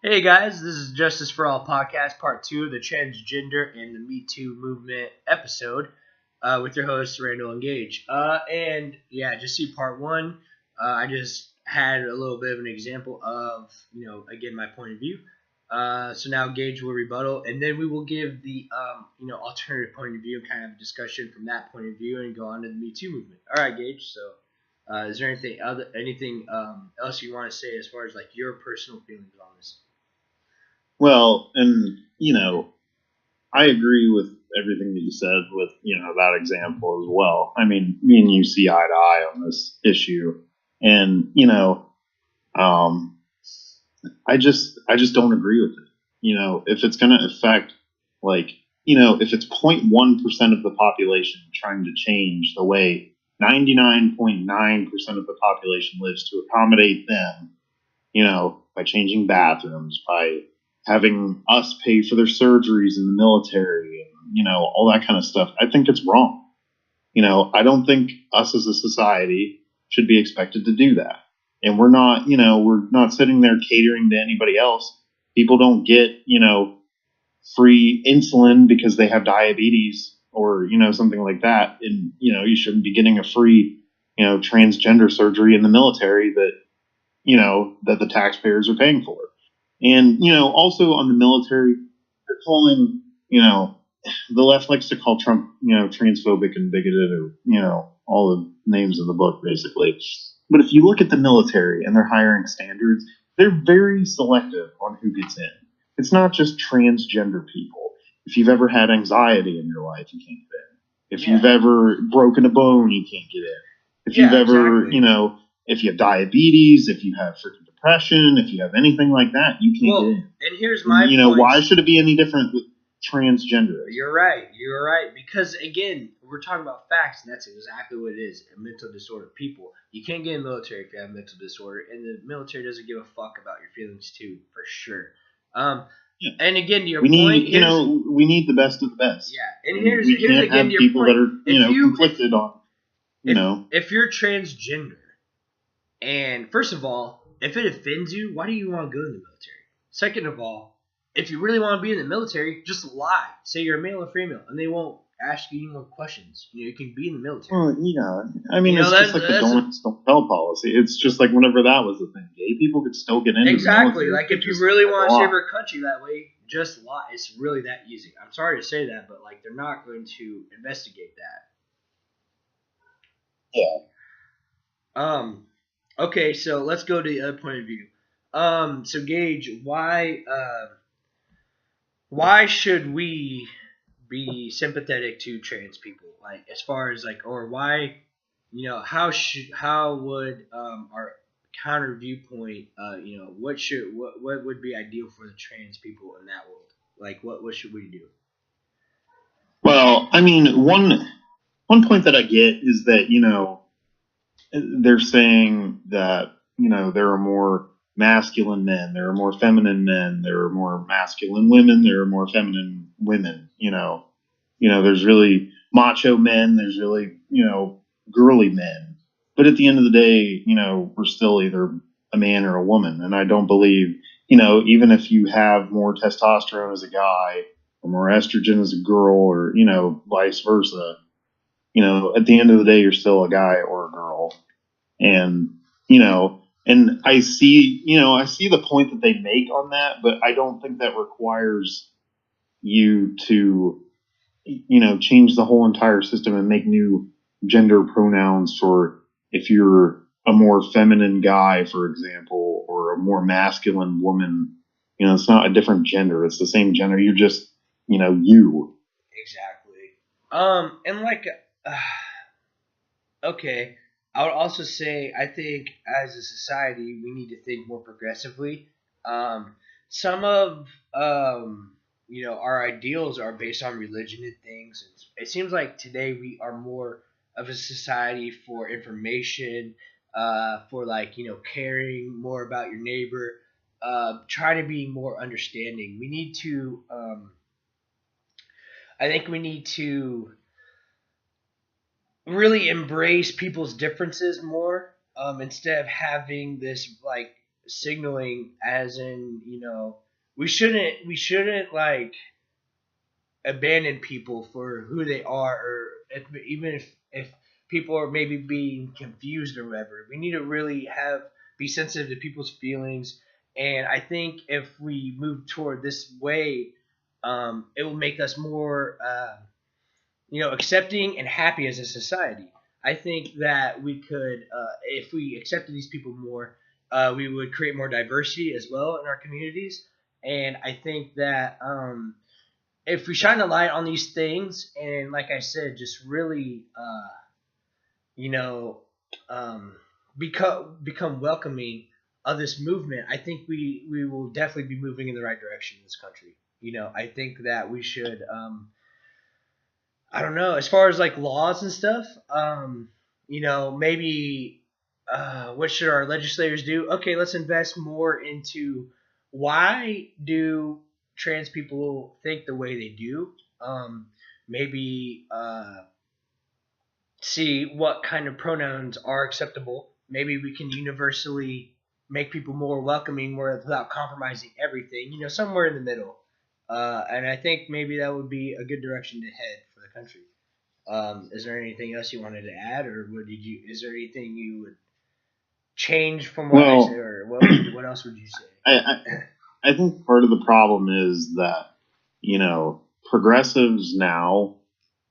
Hey guys, this is Justice for All podcast, part two of the transgender and the Me Too movement episode, with your hosts Randall and Gage. Just see part one. I just had a little bit of an example of, again my point of view. So now Gage will rebuttal, and then we will give the, alternative point of view and kind of discussion from that point of view, and go on to the Me Too movement. All right, Gage. So, is there anything else you want to say as far as like your personal feelings on this? Well, and I agree with everything that you said with that example as well. I mean, me and you see eye to eye on this issue, and um, I just don't agree with it. If it's going to affect like if it's 0.1% of the population trying to change the way 99.9% of the population lives to accommodate them, by changing bathrooms, by having us pay for their surgeries in the military, and all that kind of stuff. I think it's wrong. I don't think us as a society should be expected to do that. And we're not sitting there catering to anybody else. People don't get, free insulin because they have diabetes or, something like that. And, you shouldn't be getting a free, transgender surgery in the military that the taxpayers are paying for. And, also on the military, they're calling, the left likes to call Trump, transphobic and bigoted, or, all the names in the book, basically. But if you look at the military and their hiring standards, they're very selective on who gets in. It's not just transgender people. If you've ever had anxiety in your life, you can't get in. If you've ever broken a bone, you can't get in. If you've ever, Exactly. if you have diabetes, if you have freaking depression, if you have anything like that, you can't get in. And here's And, my point. why should it be any different with transgenderism? You're right. You're right. Because again, we're talking about facts, and that's exactly what it is. A mental disorder. People, you can't get in the military if you have a mental disorder, and the military doesn't give a fuck about your feelings too, for sure. Um, Yeah. and again, to your We point, need, we need the best of the best. yeah. And And here's we can't again have to your people point. that are, conflicted on, If if you're transgender, and first of all, if it offends you, why do you want to go in the military? Second of all, if you really want to be in the military, just lie. Say you're a male or female, and they won't ask you any more questions. You can be in the military. Well, I mean, it's just like the don't tell policy. It's just like whenever that was the thing, gay people could still get into exactly. the military. Like if you really want to save our country that way, just lie. It's really that easy. I'm sorry to say that, but like they're not going to investigate that. Yeah. Okay, so let's go to the other point of view. So Gage, why should we be sympathetic to trans people? Like as far as like, or why, how would our counter viewpoint, what would be ideal for the trans people in that world? Like what should we do? Well, I mean, one point that I get is that they're saying that there are more masculine men, there are more feminine men, there are more masculine women, there are more feminine women. There's really macho men, there's really girly men. But at the end of the day, we're still either a man or a woman, and I don't believe even if you have more testosterone as a guy or more estrogen as a girl, or vice versa. At the end of the day, you're still a guy or a girl, and and I see the point that they make on that, but I don't think that requires you to change the whole entire system and make new gender pronouns for if you're a more feminine guy, for example, or a more masculine woman. It's not a different gender, it's the same gender. You're just you. Exactly. And like, uh, okay, I would also say I think as a society we need to think more progressively. Um, some of our ideals are based on religion and things. It seems like today we are more of a society for information, for like caring more about your neighbor, try to be more understanding. We need to. I think we need to really embrace people's differences more, instead of having this like signaling as in, we shouldn't like abandon people for who they are, or even if people are maybe being confused or whatever. We need to really be sensitive to people's feelings, and I think if we move toward this way, it will make us more accepting and happy as a society. I think that we could, if we accepted these people more, we would create more diversity as well in our communities. And I think that if we shine a light on these things, and like I said, just really, you know, um, become welcoming of this movement, I think we will definitely be moving in the right direction in this country. I think that we should. I don't know. As far as like laws and stuff, maybe what should our legislators do? Okay, let's invest more into why do trans people think the way they do. Maybe see what kind of pronouns are acceptable. Maybe we can universally make people more welcoming, without compromising everything. Somewhere in the middle. And I think maybe that would be a good direction to head for the country. Is there anything else you wanted to add, or is there anything you would change from what I said, or what else would you say? I think part of the problem is that, progressives now,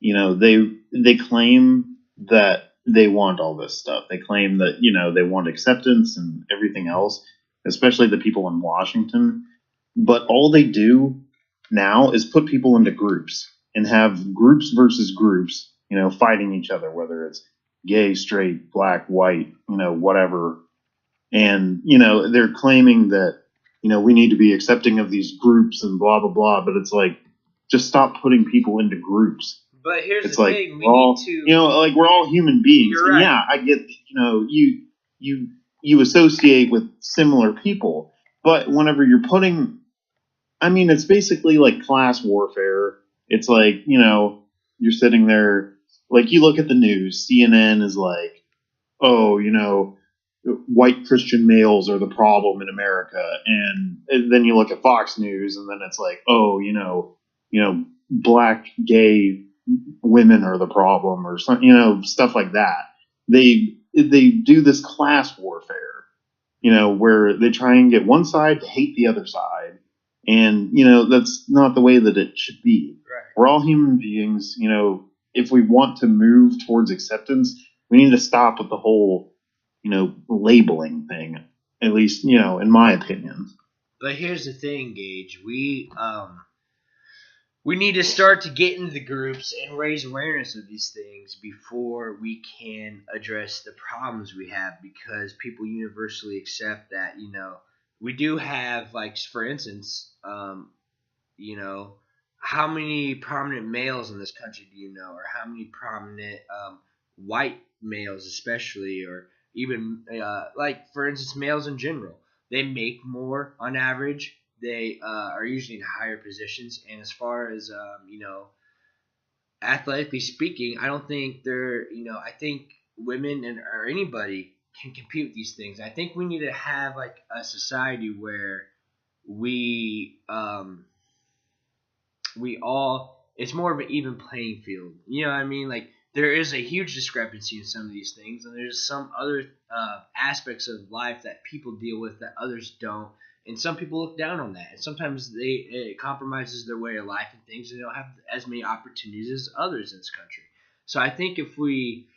they claim that they want all this stuff. They claim that, they want acceptance and everything else, especially the people in Washington. But all they do now is put people into groups and have groups versus groups, fighting each other, whether it's gay, straight, black, white, whatever. And, they're claiming that, we need to be accepting of these groups and blah, blah, blah. But it's like, just stop putting people into groups. But here's it's the like, thing: we need to, like we're all human beings. You're and right. Yeah, I get, you associate with similar people, but whenever you're putting, it's basically like class warfare. It's like, you're sitting there, like you look at the news, CNN is like, oh, white Christian males are the problem in America. And then you look at Fox News and then it's like, oh, black gay women are the problem, or something, stuff like that. They do this class warfare, where they try and get one side to hate the other side. And, that's not the way that it should be. Right. We're all human beings. If we want to move towards acceptance, we need to stop with the whole, labeling thing, at least, in my opinion. But here's the thing, Gage. We need to start to get into the groups and raise awareness of these things before we can address the problems we have, because people universally accept that, we do have, like, for instance, how many prominent males in this country do you know, or how many prominent white males especially, or even like, for instance, males in general. They make more on average. They are usually in higher positions, and as far as athletically speaking, I don't think they're I think women or anybody can compete with these things. I think we need to have like a society where we all, it's more of an even playing field. You know what I mean? Like, there is a huge discrepancy in some of these things, and there's some other aspects of life that people deal with that others don't. And some people look down on that. And sometimes it compromises their way of life and things. And they don't have as many opportunities as others in this country. So I think if we,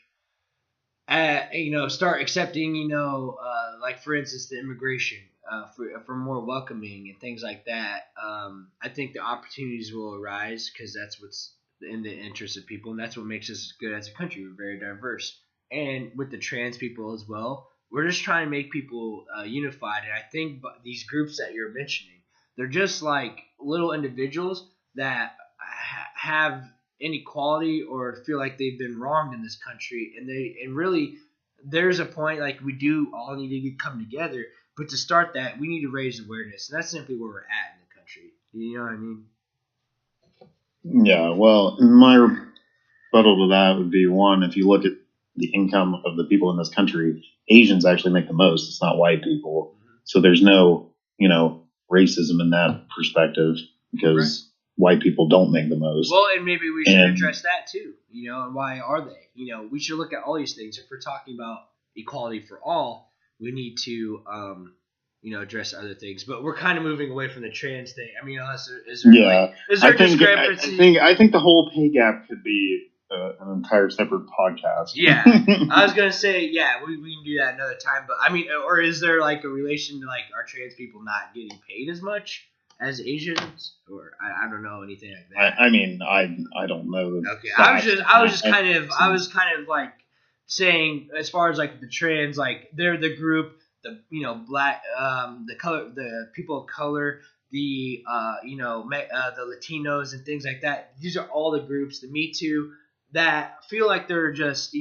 start accepting, like, for instance, the immigration, for more welcoming and things like that, I think the opportunities will arise, because that's what's in the interest of people, and that's what makes us good as a country. We're very diverse. And with the trans people as well, we're just trying to make people unified. And I think these groups that you're mentioning, they're just like little individuals that have inequality or feel like they've been wronged in this country. And really, there's a point, like, we do all need to come together. But to start that, we need to raise awareness. And that's simply where we're at in the country. You know what I mean? Yeah, well, my rebuttal to that would be, one, if you look at the income of the people in this country, Asians actually make the most. It's not white people. So there's no, racism in that perspective because white people don't make the most. Well, and maybe we should address that too. And why are they? We should look at all these things. If we're talking about equality for all, we need to, address other things. But we're kind of moving away from the trans thing. I mean, unless is there discrepancy? I think the whole pay gap could be an entire separate podcast. Yeah, I was gonna say, we can do that another time. But I mean, or is there like a relation to like are trans people not getting paid as much as Asians, or I don't know anything like that. I don't know. Okay, I was kind of like saying as far as like the trans, like they're the group, the black, the people of color, the the Latinos and things like that. These are all the groups, the Me Too, that feel like they're just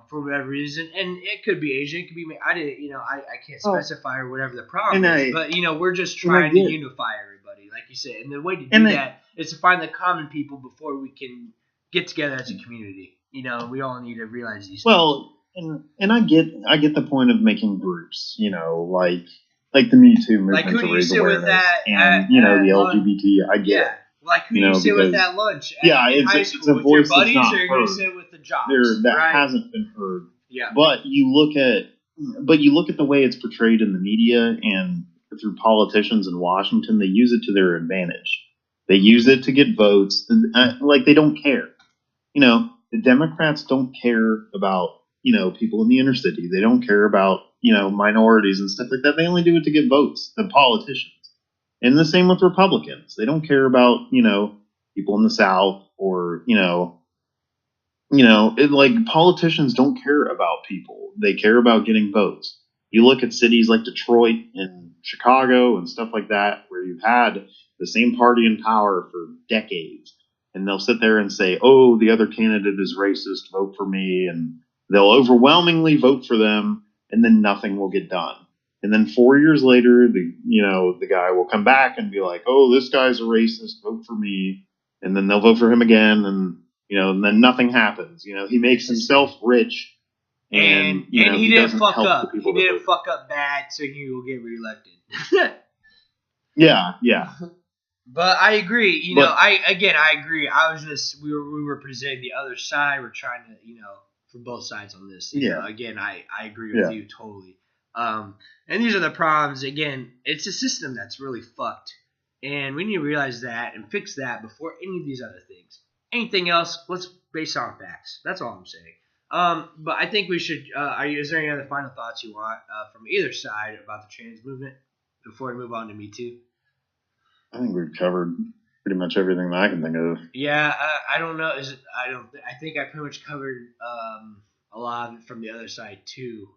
for whatever reason, and it could be Asian, it could be I didn't I can't specify or whatever the problem is, but we're just trying to unify everybody, like you said, and the way to do that is to find the common people before we can get together as a community. We all need to realize these. Well, and I get the point of making groups, like the Me Too movement, like who do you raise sit awareness, with that and the LGBT. I get. Yeah. Like who do you sit with at lunch? It's a voice that's not heard. You're sit with the jocks, that hasn't been heard. Yeah. But you look at the way it's portrayed in the media and through politicians in Washington. They use it to their advantage. They use it to get votes. Like they don't care. The Democrats don't care about people in the inner city. They don't care about minorities and stuff like that. They only do it to get votes. The politicians. And the same with Republicans. They don't care about, people in the South or, like politicians don't care about people. They care about getting votes. You look at cities like Detroit and Chicago and stuff like that, where you've had the same party in power for decades. And they'll sit there and say, oh, the other candidate is racist, vote for me. And they'll overwhelmingly vote for them, and then nothing will get done. And then 4 years later, the guy will come back and be like, "Oh, this guy's a racist. Vote for me." And then they'll vote for him again, and and then nothing happens. He makes himself rich, and he didn't fuck up. He didn't fuck up bad, so he will get reelected. Yeah. But I agree. I agree. I was just we were presenting the other side. We're trying to for both sides on this. Again, I agree with you totally. And these are the problems. Again, it's a system that's really fucked. And we need to realize that and fix that before any of these other things. Anything else, let's base on facts. That's all I'm saying. But I think we should, is there any other final thoughts you want from either side about the trans movement before we move on to Me Too? I think we've covered pretty much everything that I can think of. Yeah, I don't know. I think I pretty much covered a lot of it from the other side too.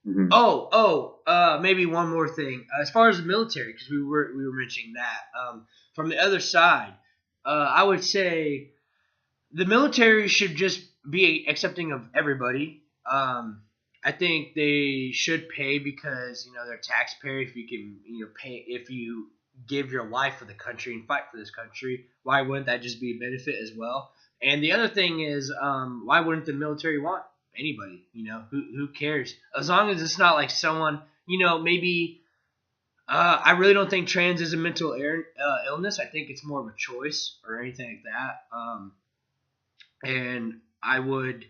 Maybe one more thing. As far as the military, because we were mentioning that. From the other side, I would say the military should just be accepting of everybody. I think they should pay because they're taxpayers. If you can pay, if you give your life for the country and fight for this country, why wouldn't that just be a benefit as well? And the other thing is, why wouldn't the military want anybody? Who cares? As long as it's not like someone, maybe. I really don't think trans is a mental illness. I think it's more of a choice or anything like that. And I would,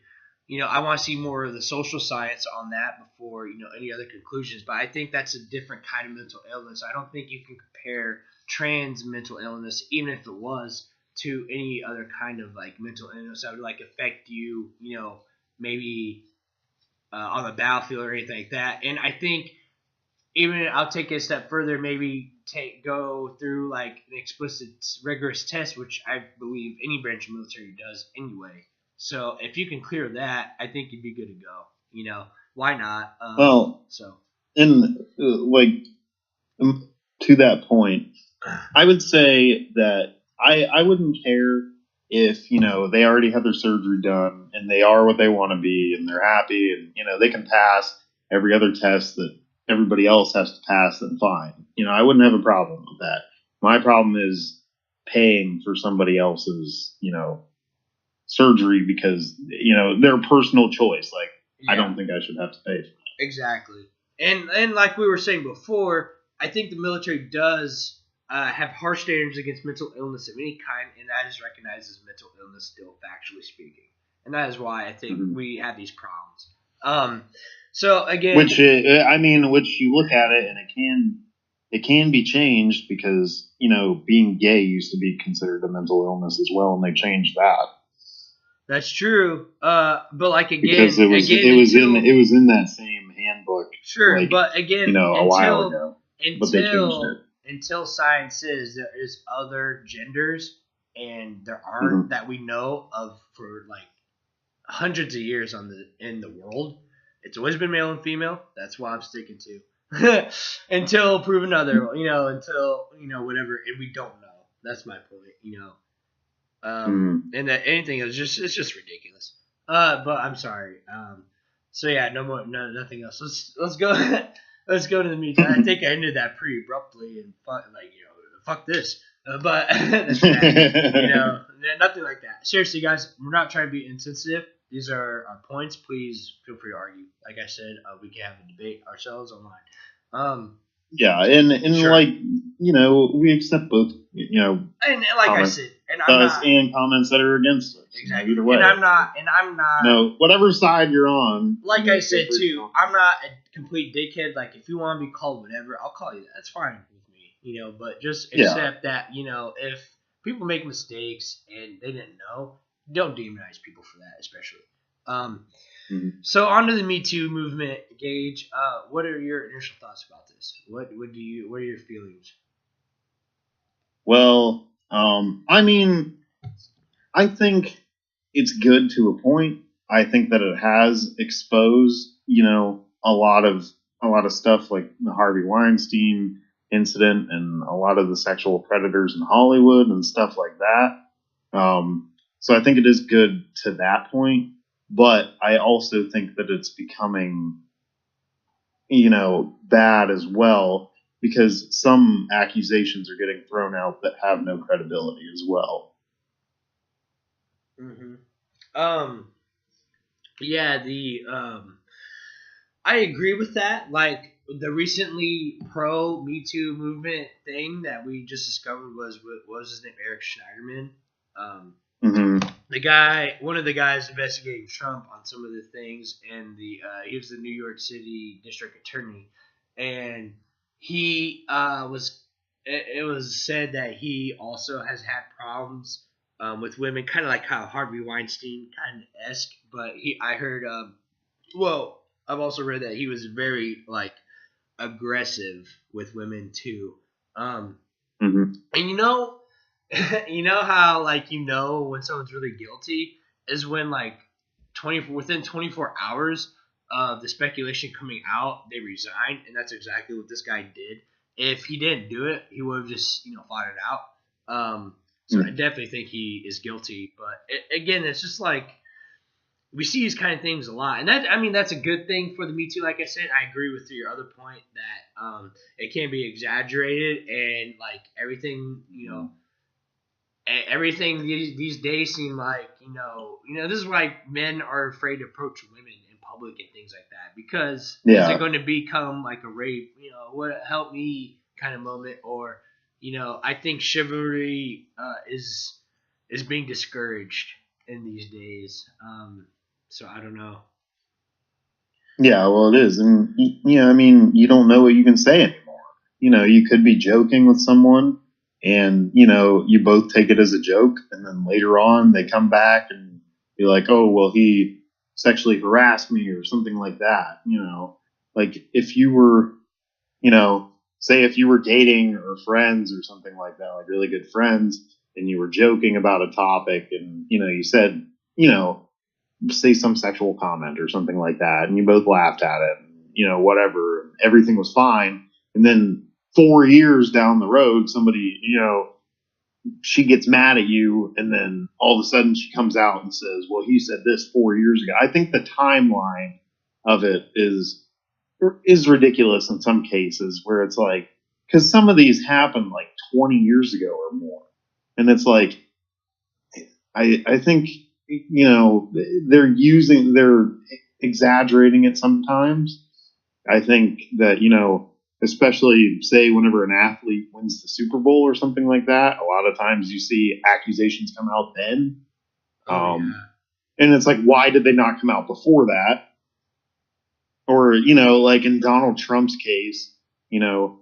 I want to see more of the social science on that before any other conclusions. But I think that's a different kind of mental illness. I don't think you can compare trans mental illness, even if it was, to any other kind of like mental illness that would like affect you, maybe on the battlefield or anything like that. And I think even I'll take it a step further, maybe go through like an explicit rigorous test, which I believe any branch of military does anyway. So if you can clear that, I think you'd be good to go. Why not? To that point, I would say that I wouldn't care if, they already had their surgery done and they are what they want to be and they're happy and, they can pass every other test that everybody else has to pass, then fine. I wouldn't have a problem with that. My problem is paying for somebody else's, surgery because, their personal choice. Like, yeah. I don't think I should have to pay for that. Exactly. And like we were saying before, I think the military does have harsh standards against mental illness of any kind, and that is recognized as mental illness still, factually speaking. And that is why I think we have these problems. So again, which you look at it and it can be changed because being gay used to be considered a mental illness as well, and they changed that. That's true. But like again, because it was in that same handbook. Sure, but again, a while ago, but they changed it. Until science says there is other genders, and there aren't that we know of for like hundreds of years in the world. It's always been male and female. That's what I'm sticking to. Until proven other, until whatever, and we don't know. That's my point, and that anything is it's just ridiculous. But I'm sorry. So yeah, nothing else. Let's go. Let's go to the meat. I think I ended that pretty abruptly and fuck this. But that's bad. Nothing like that. Seriously, guys, we're not trying to be insensitive. These are our points. Please feel free to argue. Like I said, we can have a debate ourselves online. Yeah, and sure. We accept both, and like I said, and and comments that are against us. Exactly. Either way. And I'm not. No, whatever side you're on. Like I said too, I'm not a complete dickhead. Like if you want to be called whatever, I'll call you that. That's fine with me, But just accept that, if people make mistakes and they didn't know, don't demonize people for that, especially. So on to the Me Too movement, Gage. What are your initial thoughts about this? What are your feelings? Well, I think it's good to a point. I think that it has exposed, a lot of stuff like the Harvey Weinstein incident and a lot of the sexual predators in Hollywood and stuff like that. So I think it is good to that point. But I also think that it's becoming, bad as well because some accusations are getting thrown out that have no credibility as well. Yeah, I agree with that. Like the recently pro Me Too movement thing that we just discovered was his name, Eric Schneiderman. One of the guys investigating Trump on some of the things, and he was the New York City district attorney, and he it was said that he also has had problems with women, kind of like how Harvey Weinstein kind of esque, but I heard I've also read that he was very aggressive with women too, and you know how when someone's really guilty is when within 24 hours of the speculation coming out, they resign, and that's exactly what this guy did. If he didn't do it, he would have just fought it out. So I definitely think he is guilty, but again, it's just we see these kind of things a lot, and that's a good thing for the Me Too. Like I said, I agree with your other point that it can be exaggerated, and everything everything these days seem this is why men are afraid to approach women in public and things like that, because is it going to become a rape, what help me kind of moment, or I think chivalry is being discouraged in these days. So I don't know. Yeah, well, it is, and you don't know what you can say anymore. You could be joking with someone, and you both take it as a joke, and then later on they come back and be like, oh, well, he sexually harassed me or something like that. If you were, say if you were dating or friends or something like that, like really good friends, and you were joking about a topic, and you said, say some sexual comment or something like that, and you both laughed at it, and, whatever, everything was fine, and then 4 years down the road, somebody, she gets mad at you, and then all of a sudden she comes out and says, well, he said this 4 years ago. I think the timeline of it is ridiculous in some cases, where it's because some of these happened 20 years ago or more. And it's I think, they're exaggerating it sometimes. I think that, you know, especially say whenever an athlete wins the Super Bowl or something like that, a lot of times you see accusations come out then. Oh, yeah. And it's like, why did they not come out before that? Or, you know, like in Donald Trump's case, you know,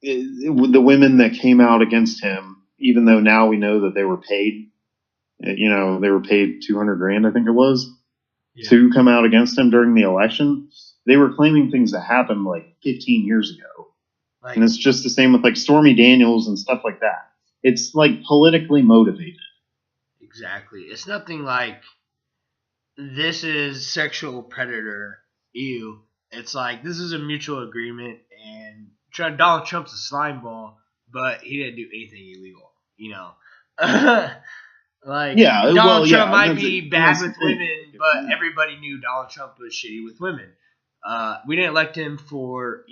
the women that came out against him, even though now we know that they were paid, you know, they were paid 200 grand, I think it was, to come out against him during the election. They were claiming things that happened like 15 years ago. Like, And it's just the same with like Stormy Daniels and stuff like that. It's like politically motivated. exactly. It's nothing like this is sexual predator. Ew. It's like this is a mutual agreement, and Donald Trump's a slime ball, but he didn't do anything illegal. You know, like Yeah, Donald well, Trump yeah, might be bad that's with the thing. women, but everybody knew Donald Trump was shitty with women. We didn't elect him for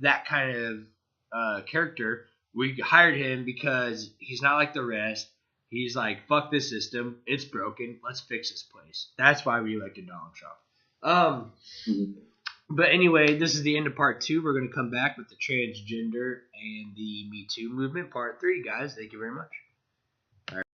that kind of character. We hired him because he's not like the rest. He's like, fuck this system. It's broken. Let's fix this place. That's why we elected Donald Trump. But anyway, this is the end of part 2. We're going to come back with the transgender and the Me Too movement, part 3, guys. Thank you very much.